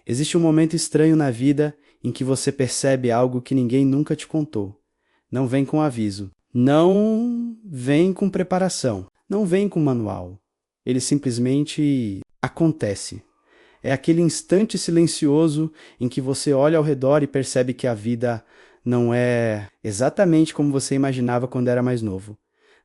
Existe um momento estranho na vida em que você percebe algo que ninguém nunca te contou. Não vem com aviso. Não vem com preparação. Não vem com manual. Ele simplesmente acontece. É aquele instante silencioso em que você olha ao redor e percebe que a vida não é exatamente como você imaginava quando era mais novo.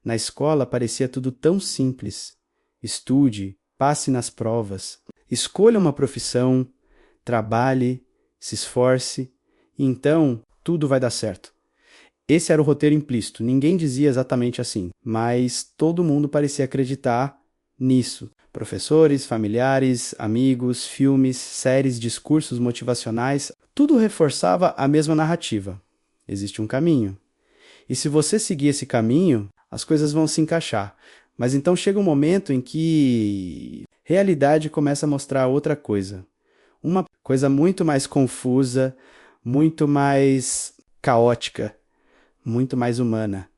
Na escola parecia tudo tão simples. Estude, passe nas provas, escolha uma profissão, trabalhe, se esforce, e então tudo vai dar certo. Esse era o roteiro implícito. Ninguém dizia exatamente assim, mas todo mundo parecia acreditar nisso. Professores, familiares, amigos, filmes, séries, discursos motivacionais, tudo reforçava a mesma narrativa. Existe um caminho. E se você seguir esse caminho, as coisas vão se encaixar. Mas então chega um momento em que a realidade começa a mostrar outra coisa. Uma coisa muito mais confusa, muito mais caótica, muito mais humana.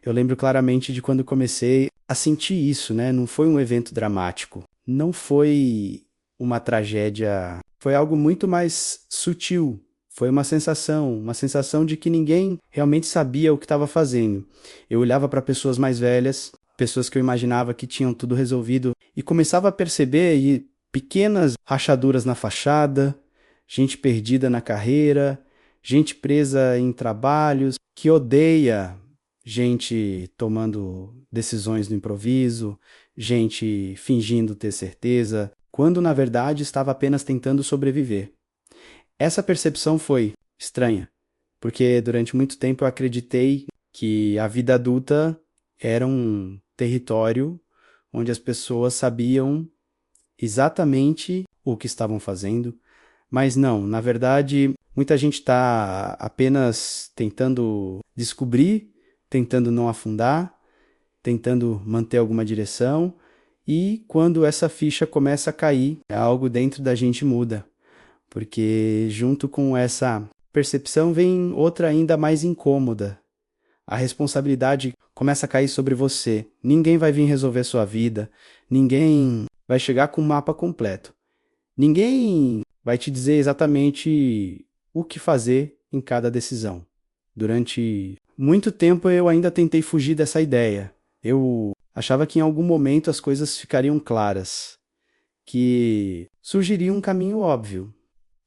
Eu lembro claramente de quando comecei a sentir isso, né? Não foi um evento dramático, não foi uma tragédia, foi algo muito mais sutil. Foi uma sensação de que ninguém realmente sabia o que estava fazendo. Eu olhava para pessoas mais velhas, pessoas que eu imaginava que tinham tudo resolvido, e começava a perceber pequenas rachaduras na fachada, gente perdida na carreira, gente presa em trabalhos, que odeia gente tomando decisões no improviso, gente fingindo ter certeza, quando na verdade estava apenas tentando sobreviver. Essa percepção foi estranha, porque durante muito tempo eu acreditei que a vida adulta era um território onde as pessoas sabiam exatamente o que estavam fazendo, mas não, na verdade, muita gente está apenas tentando descobrir, tentando não afundar, tentando manter alguma direção, e quando essa ficha começa a cair, algo dentro da gente muda. Porque junto com essa percepção vem outra ainda mais incômoda. A responsabilidade começa a cair sobre você. Ninguém vai vir resolver sua vida. Ninguém vai chegar com o mapa completo. Ninguém vai te dizer exatamente o que fazer em cada decisão. Durante muito tempo eu ainda tentei fugir dessa ideia. Eu achava que em algum momento as coisas ficariam claras, que surgiria um caminho óbvio,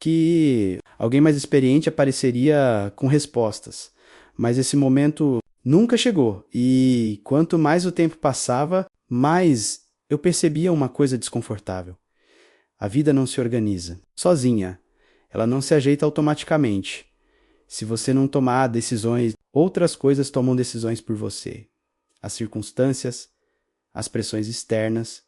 que alguém mais experiente apareceria com respostas. Mas esse momento nunca chegou, e quanto mais o tempo passava, mais eu percebia uma coisa desconfortável. A vida não se organiza sozinha, ela não se ajeita automaticamente. Se você não tomar decisões, outras coisas tomam decisões por você. As circunstâncias, as pressões externas,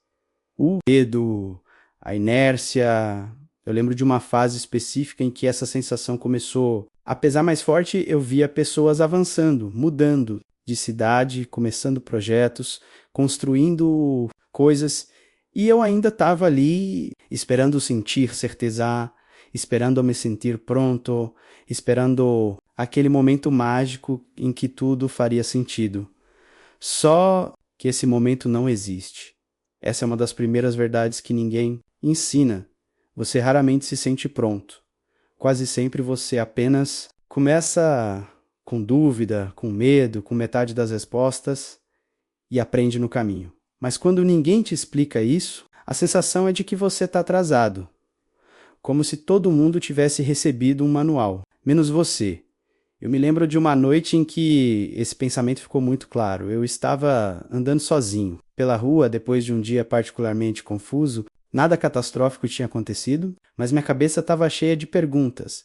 o medo, a inércia. Eu lembro de uma fase específica em que essa sensação começou a pesar mais forte. Eu via pessoas avançando, mudando de cidade, começando projetos, construindo coisas, e eu ainda estava ali esperando sentir certeza, esperando me sentir pronto, esperando aquele momento mágico em que tudo faria sentido. Só que esse momento não existe. Essa é uma das primeiras verdades que ninguém ensina. Você raramente se sente pronto. Quase sempre você apenas começa com dúvida, com medo, com metade das respostas e aprende no caminho. Mas quando ninguém te explica isso, a sensação é de que você está atrasado. Como se todo mundo tivesse recebido um manual, menos você. Eu me lembro de uma noite em que esse pensamento ficou muito claro. Eu estava andando sozinho pela rua depois de um dia particularmente confuso. Nada catastrófico tinha acontecido, mas minha cabeça estava cheia de perguntas.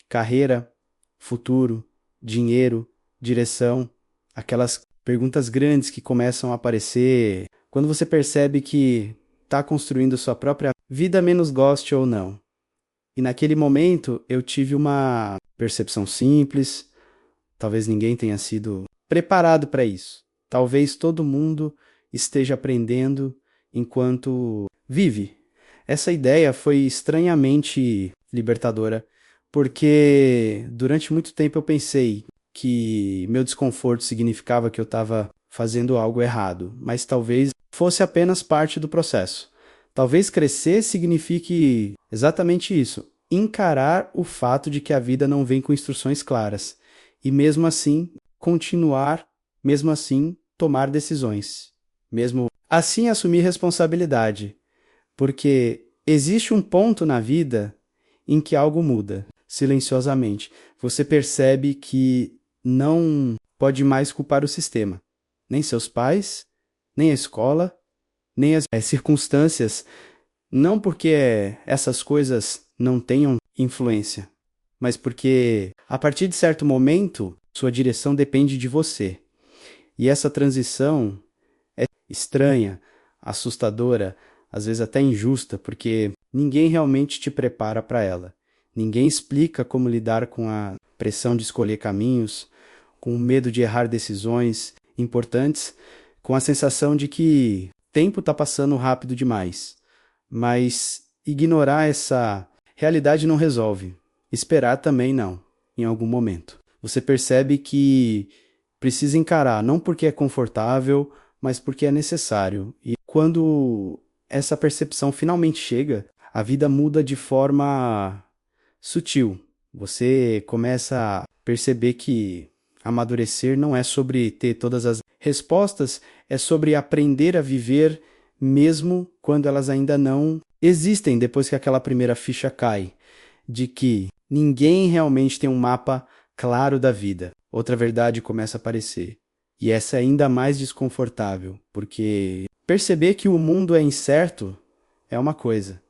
Carreira, futuro, dinheiro, direção, aquelas perguntas grandes que começam a aparecer quando você percebe que está construindo sua própria vida, menos goste ou não. E naquele momento eu tive uma percepção simples, talvez ninguém tenha sido preparado para isso. Talvez todo mundo esteja aprendendo enquanto vive. Essa ideia foi estranhamente libertadora, porque durante muito tempo eu pensei que meu desconforto significava que eu estava fazendo algo errado, mas talvez fosse apenas parte do processo. Talvez crescer signifique exatamente isso, encarar o fato de que a vida não vem com instruções claras e mesmo assim continuar, mesmo assim tomar decisões, mesmo assim assumir responsabilidade, porque existe um ponto na vida em que algo muda, silenciosamente. Você percebe que não pode mais culpar o sistema, nem seus pais, nem a escola, nem as circunstâncias, não porque essas coisas não tenham influência, mas porque a partir de certo momento sua direção depende de você. E essa transição é estranha, assustadora, às vezes até injusta, porque ninguém realmente te prepara para ela. Ninguém explica como lidar com a pressão de escolher caminhos, com o medo de errar decisões importantes, com a sensação de que o tempo está passando rápido demais. Mas ignorar essa realidade não resolve. Esperar também não, em algum momento. Você percebe que precisa encarar, não porque é confortável, mas porque é necessário. E quando essa percepção finalmente chega, a vida muda de forma sutil. Você começa a perceber que amadurecer não é sobre ter todas as respostas, é sobre aprender a viver mesmo quando elas ainda não existem, depois que aquela primeira ficha cai, de que ninguém realmente tem um mapa claro da vida. Outra verdade começa a aparecer. E essa é ainda mais desconfortável, porque perceber que o mundo é incerto é uma coisa.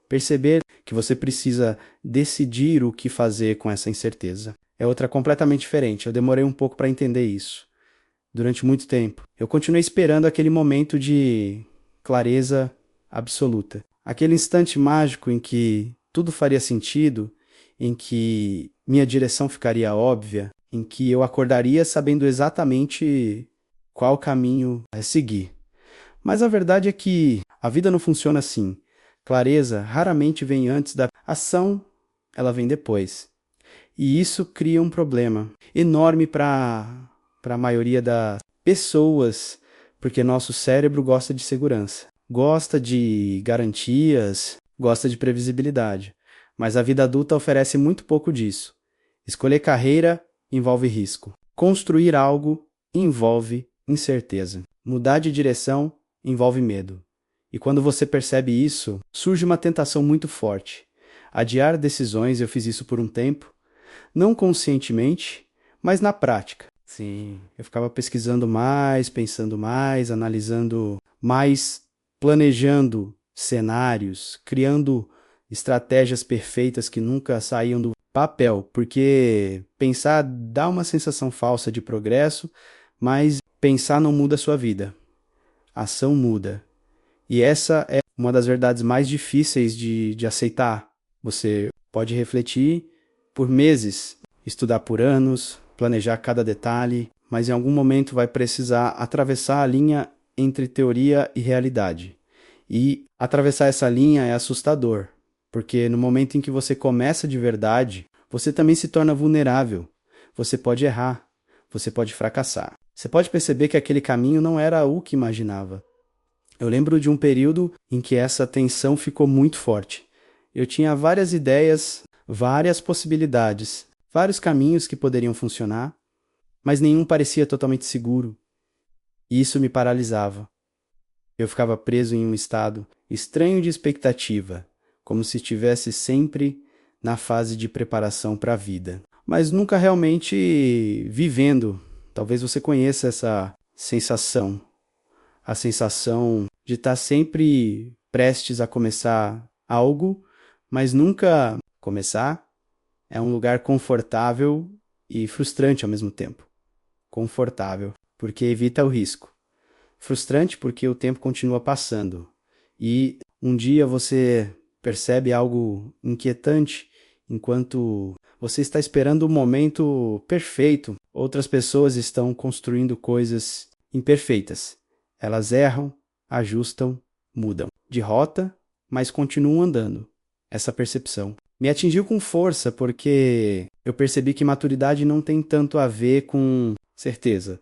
Perceber que você precisa decidir o que fazer com essa incerteza é outra completamente diferente. Eu demorei um pouco para entender isso. Durante muito tempo. Eu continuei esperando aquele momento de clareza absoluta. Aquele instante mágico em que tudo faria sentido, em que minha direção ficaria óbvia, em que eu acordaria sabendo exatamente qual caminho seguir. Mas a verdade é que a vida não funciona assim. Clareza raramente vem antes da ação, ela vem depois. E isso cria um problema enorme para a maioria das pessoas, porque nosso cérebro gosta de segurança, gosta de garantias, gosta de previsibilidade. Mas a vida adulta oferece muito pouco disso. Escolher carreira envolve risco. Construir algo envolve incerteza. Mudar de direção envolve medo. E quando você percebe isso, surge uma tentação muito forte. Adiar decisões, eu fiz isso por um tempo, não conscientemente, mas na prática. Sim, eu ficava pesquisando mais, pensando mais, analisando mais, planejando cenários, criando estratégias perfeitas que nunca saíam do papel, porque pensar dá uma sensação falsa de progresso, mas pensar não muda a sua vida. A ação muda. E essa é uma das verdades mais difíceis de aceitar. Você pode refletir por meses, estudar por anos, planejar cada detalhe, mas em algum momento vai precisar atravessar a linha entre teoria e realidade. E atravessar essa linha é assustador, porque no momento em que você começa de verdade, você também se torna vulnerável. Você pode errar, você pode fracassar. Você pode perceber que aquele caminho não era o que imaginava. Eu lembro de um período em que essa tensão ficou muito forte. Eu tinha várias ideias, várias possibilidades, vários caminhos que poderiam funcionar, mas nenhum parecia totalmente seguro. E isso me paralisava. Eu ficava preso em um estado estranho de expectativa, como se estivesse sempre na fase de preparação para a vida, mas nunca realmente vivendo. Talvez você conheça essa sensação. A sensação de estar sempre prestes a começar algo, mas nunca começar. É um lugar confortável e frustrante ao mesmo tempo. Confortável, porque evita o risco. Frustrante porque o tempo continua passando. E um dia você percebe algo inquietante enquanto você está esperando o momento perfeito. Outras pessoas estão construindo coisas imperfeitas. Elas erram, ajustam, mudam de rota, mas continuam andando. Essa percepção me atingiu com força porque eu percebi que maturidade não tem tanto a ver com certeza.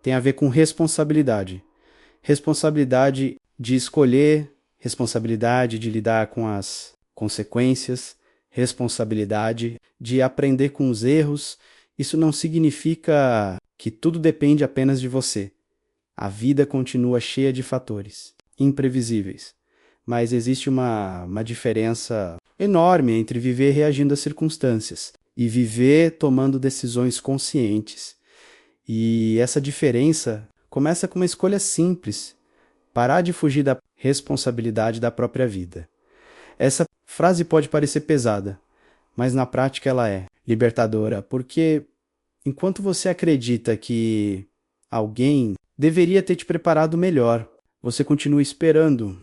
Tem a ver com responsabilidade. Responsabilidade de escolher, responsabilidade de lidar com as consequências, responsabilidade, de aprender com os erros. Isso não significa que tudo depende apenas de você. A vida continua cheia de fatores imprevisíveis, mas existe uma diferença enorme entre viver reagindo às circunstâncias e viver tomando decisões conscientes. E essa diferença começa com uma escolha simples: parar de fugir da responsabilidade da própria vida. Essa frase pode parecer pesada, mas na prática ela é libertadora, porque enquanto você acredita que alguém deveria ter te preparado melhor, você continua esperando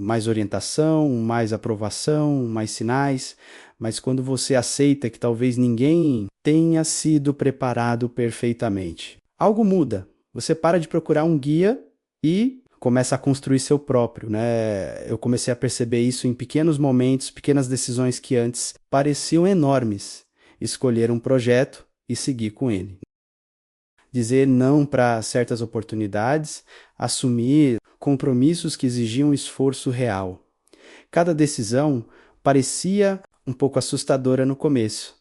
mais orientação, mais aprovação, mais sinais, mas quando você aceita que talvez ninguém tenha sido preparado perfeitamente, algo muda. Você para de procurar um guia e começa a construir seu próprio, né? Eu comecei a perceber isso em pequenos momentos, pequenas decisões que antes pareciam enormes. Escolher um projeto e seguir com ele. Dizer não para certas oportunidades, assumir compromissos que exigiam esforço real. Cada decisão parecia um pouco assustadora no começo,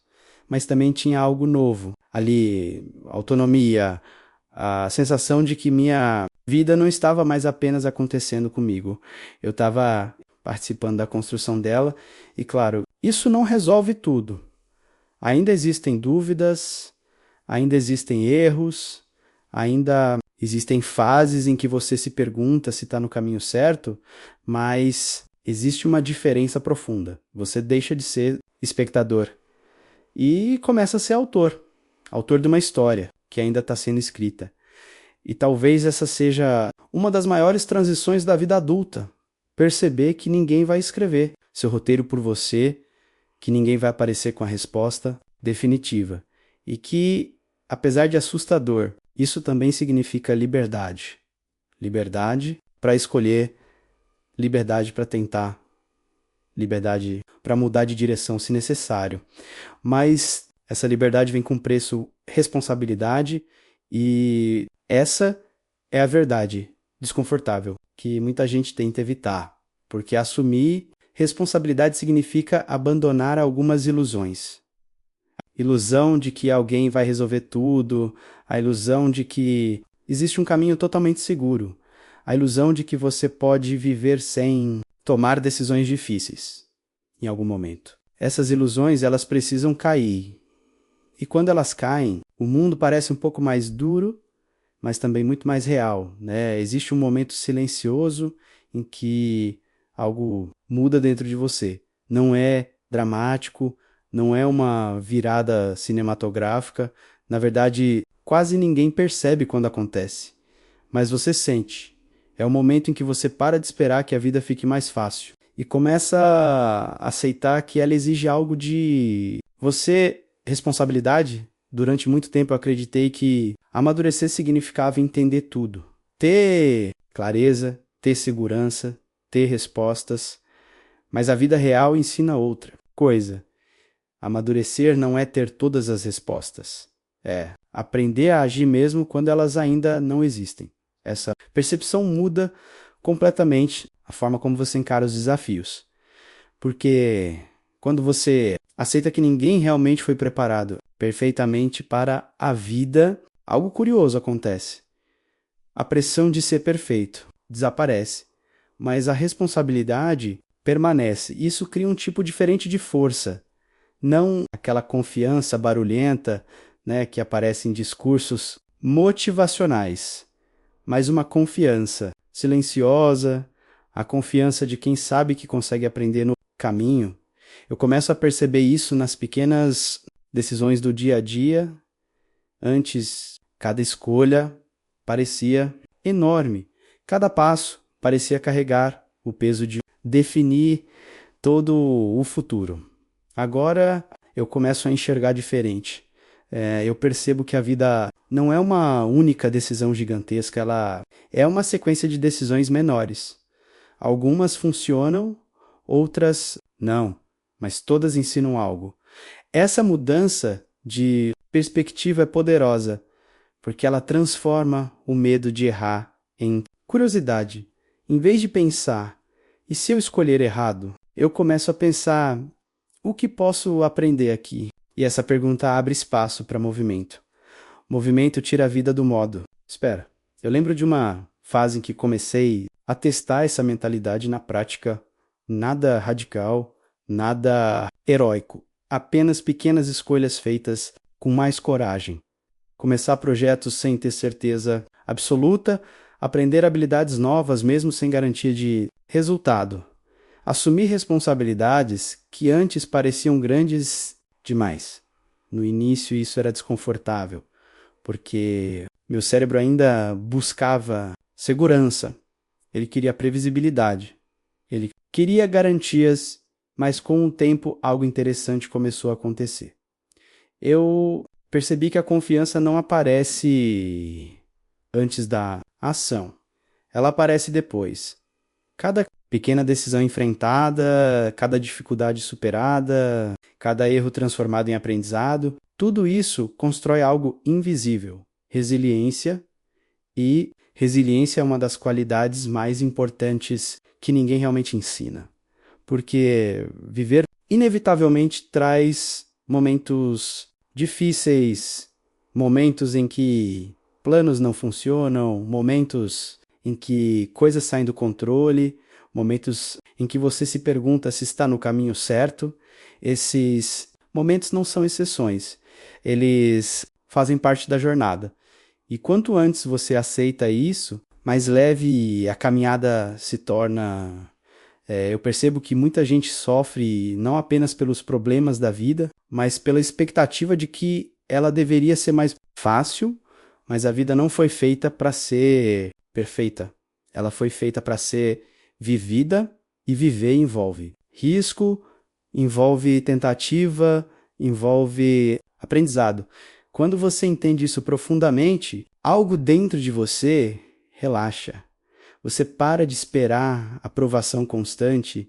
mas também tinha algo novo. Ali, autonomia, a sensação de que minha vida não estava mais apenas acontecendo comigo. Eu estava participando da construção dela e, claro, isso não resolve tudo. Ainda existem dúvidas, ainda existem erros, ainda existem fases em que você se pergunta se está no caminho certo, mas existe uma diferença profunda. Você deixa de ser espectador e começa a ser autor de uma história que ainda está sendo escrita. E talvez essa seja uma das maiores transições da vida adulta. Perceber que ninguém vai escrever seu roteiro por você, que ninguém vai aparecer com a resposta definitiva. E que, apesar de assustador, isso também significa liberdade. Liberdade para escolher, liberdade para tentar, liberdade para mudar de direção se necessário. Mas essa liberdade vem com preço responsabilidade e essa é a verdade desconfortável que muita gente tenta evitar, porque assumir responsabilidade significa abandonar algumas ilusões. A ilusão de que alguém vai resolver tudo, a ilusão de que existe um caminho totalmente seguro, a ilusão de que você pode viver sem tomar decisões difíceis em algum momento. Essas ilusões, elas precisam cair. E quando elas caem, o mundo parece um pouco mais duro, mas também muito mais real, né? Existe um momento silencioso em que algo muda dentro de você. Não é dramático, não é uma virada cinematográfica. Na verdade, quase ninguém percebe quando acontece. Mas você sente. É o momento em que você para de esperar que a vida fique mais fácil e começa a aceitar que ela exige algo de você, responsabilidade. Durante muito tempo eu acreditei que amadurecer significava entender tudo. Ter clareza, ter segurança, ter respostas. Mas a vida real ensina outra coisa. Amadurecer não é ter todas as respostas. É aprender a agir mesmo quando elas ainda não existem. Essa percepção muda completamente a forma como você encara os desafios. Porque quando você aceita que ninguém realmente foi preparado perfeitamente para a vida, algo curioso acontece. A pressão de ser perfeito desaparece, mas a responsabilidade permanece. Isso cria um tipo diferente de força. Não aquela confiança barulhenta, né, que aparece em discursos motivacionais, mas uma confiança silenciosa, a confiança de quem sabe que consegue aprender no caminho. Eu começo a perceber isso nas pequenas decisões do dia a dia. Antes, cada escolha parecia enorme. Cada passo parecia carregar o peso de definir todo o futuro. Agora eu começo a enxergar diferente. Eu percebo que a vida não é uma única decisão gigantesca, ela é uma sequência de decisões menores. Algumas funcionam, outras não, mas todas ensinam algo. Essa mudança de perspectiva é poderosa, porque ela transforma o medo de errar em curiosidade. Em vez de pensar, e se eu escolher errado? Eu começo a pensar, o que posso aprender aqui? E essa pergunta abre espaço para movimento. Movimento tira a vida do modo. Espera, eu lembro de uma fase em que comecei a testar essa mentalidade na prática. Nada radical, nada heróico. Apenas pequenas escolhas feitas com mais coragem. Começar projetos sem ter certeza absoluta, aprender habilidades novas mesmo sem garantia de resultado. Assumir responsabilidades que antes pareciam grandes demais. No início isso era desconfortável, porque meu cérebro ainda buscava segurança. Ele queria previsibilidade. Ele queria garantias, mas com o tempo algo interessante começou a acontecer. Eu percebi que a confiança não aparece antes da ação. Ela aparece depois. Cada pequena decisão enfrentada, cada dificuldade superada, cada erro transformado em aprendizado, tudo isso constrói algo invisível. Resiliência. E resiliência é uma das qualidades mais importantes que ninguém realmente ensina. Porque viver inevitavelmente traz momentos difíceis, momentos em que planos não funcionam, momentos em que coisas saem do controle, momentos em que você se pergunta se está no caminho certo. Esses momentos não são exceções, eles fazem parte da jornada. E quanto antes você aceita isso, mais leve a caminhada se torna. Eu percebo que muita gente sofre não apenas pelos problemas da vida, mas pela expectativa de que ela deveria ser mais fácil, mas a vida não foi feita para ser perfeita. Ela foi feita para ser vivida, e viver envolve risco, envolve tentativa, envolve aprendizado. Quando você entende isso profundamente, algo dentro de você relaxa. Você para de esperar aprovação constante,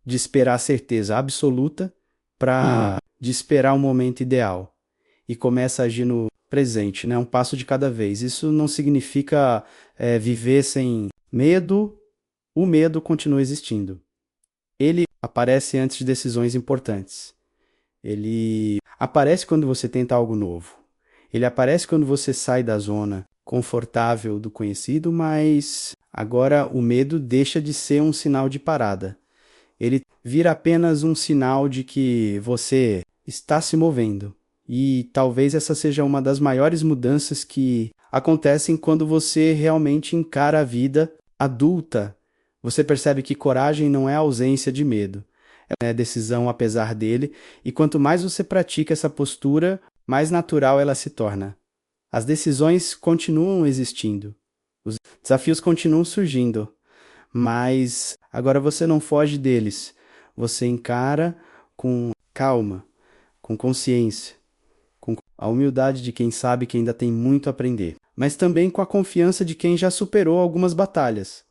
de esperar certeza absoluta, de esperar o momento ideal. E começa a agir no presente, né? Um passo de cada vez. Isso não significa viver sem medo. O medo continua existindo. Ele aparece antes de decisões importantes. Ele aparece quando você tenta algo novo. Ele aparece quando você sai da zona confortável do conhecido, mas agora o medo deixa de ser um sinal de parada. Ele vira apenas um sinal de que você está se movendo. E talvez essa seja uma das maiores mudanças que acontecem quando você realmente encara a vida adulta. Você percebe que coragem não é ausência de medo. É decisão apesar dele, e quanto mais você pratica essa postura, mais natural ela se torna. As decisões continuam existindo, os desafios continuam surgindo, mas agora você não foge deles. Você encara com calma, com consciência, com a humildade de quem sabe que ainda tem muito a aprender, mas também com a confiança de quem já superou algumas batalhas.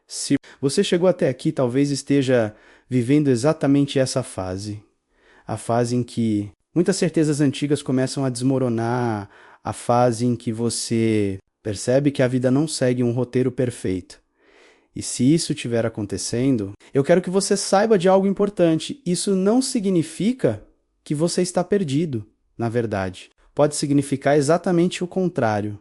Se você chegou até aqui, talvez esteja vivendo exatamente essa fase. A fase em que muitas certezas antigas começam a desmoronar, a fase em que você percebe que a vida não segue um roteiro perfeito. E se isso estiver acontecendo, eu quero que você saiba de algo importante. Isso não significa que você está perdido, na verdade. Pode significar exatamente o contrário.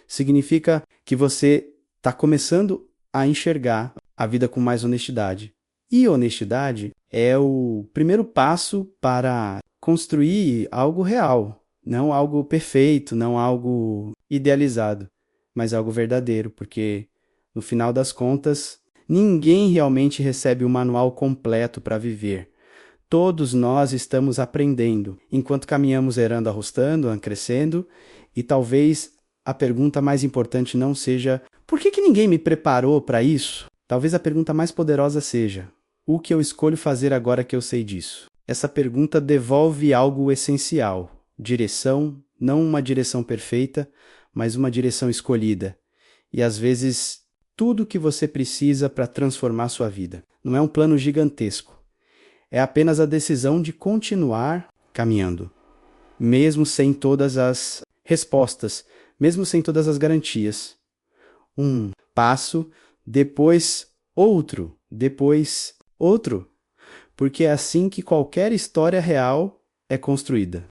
Significa que você está começando a enxergar a vida com mais honestidade. E honestidade é o primeiro passo para construir algo real, não algo perfeito, não algo idealizado, mas algo verdadeiro, porque no final das contas, ninguém realmente recebe o manual completo para viver. Todos nós estamos aprendendo, enquanto caminhamos errando, arrostando, crescendo, e talvez a pergunta mais importante não seja por que ninguém me preparou para isso? Talvez a pergunta mais poderosa seja o que eu escolho fazer agora que eu sei disso? Essa pergunta devolve algo essencial, direção, não uma direção perfeita, mas uma direção escolhida. E às vezes tudo o que você precisa para transformar sua vida. Não é um plano gigantesco. É apenas a decisão de continuar caminhando, mesmo sem todas as respostas, mesmo sem todas as garantias. Um passo, depois outro, depois outro. porque é assim que qualquer história real é construída.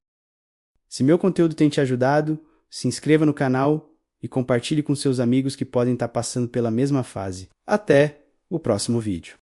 Se meu conteúdo tem te ajudado, se inscreva no canal e compartilhe com seus amigos que podem estar passando pela mesma fase. Até o próximo vídeo.